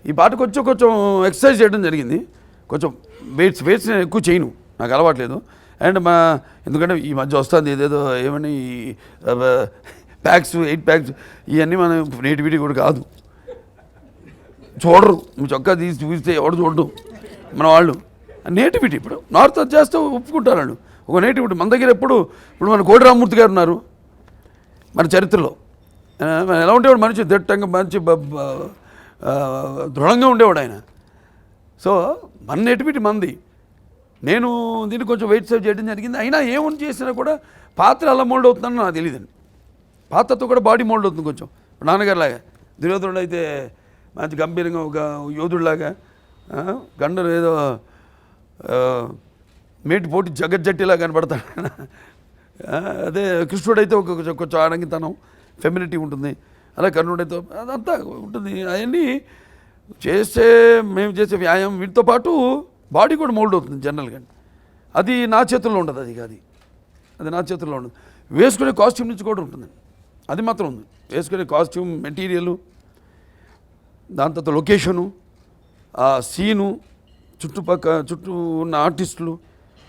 ఈ పాట కొంచెం కొంచెం ఎక్సర్సైజ్ చేయడం జరిగింది. కొంచెం వెయిట్స్ నేను ఎక్కువ చేయను, నాకు అలవాట్లేదు. అండ్ ఎందుకంటే ఈ మధ్య వస్తుంది ఏదేదో ఏమని ప్యాక్స్ 8 ప్యాక్స్ ఇవన్నీ మనం నేటివిటీ కూడా కాదు, చూడరు. నువ్వు చొక్కా తీసి చూస్తే ఎవడు చూడడం మన వాళ్ళు. నేటివిటీ ఇప్పుడు నార్త్ అది చేస్తూ ఒప్పుకుంటారు వాళ్ళు. ఒక నేటివిటీ మన దగ్గర ఇప్పుడు మన కోడి రామమూర్తి గారు ఉన్నారు మన చరిత్రలో. ఎలా ఉండేవాడు మనిషి, దిట్టంగా మంచి దృఢంగా ఉండేవాడు ఆయన. సో మన నేటివిటీ మంది. నేను దీన్ని కొంచెం వెయిట్ సేవ్ చేయడం జరిగింది. అయినా ఏమని చేసినా కూడా పాత్ర అలా మోల్డ్ అవుతుందని నాకు తెలియదండి. పాత్రతో కూడా బాడీ మోల్డ్ అవుతుంది కొంచెం. నాన్నగారిలాగా దుర్యోధనుడు అయితే మంచి గంభీరంగా ఒక యోధుడిలాగా, గండరు ఏదో మేటి పోటీ జగజ్జట్టిలా కనపడతాడు. అదే కృష్ణుడైతే కొంచెం ఆడంగితనం, ఫెమినిటీ ఉంటుంది. అలా కర్ణుడైతే అదంతా ఉంటుంది. అవన్నీ మేము చేసే వ్యాయామం వీటితో పాటు బాడీ కూడా మోల్డ్ అవుతుంది జనరల్గా. అది నా చేతుల్లో ఉండదు. అది నా చేతుల్లో ఉండదు. వేసుకునే కాస్ట్యూమ్ నుంచి కూడా ఉంటుందండి, అది మాత్రం ఉంది. వేసుకునే కాస్ట్యూమ్, మెటీరియలు, దాని తర్వాత లొకేషను, ఆ సీను, చుట్టూ ఉన్న ఆర్టిస్టులు,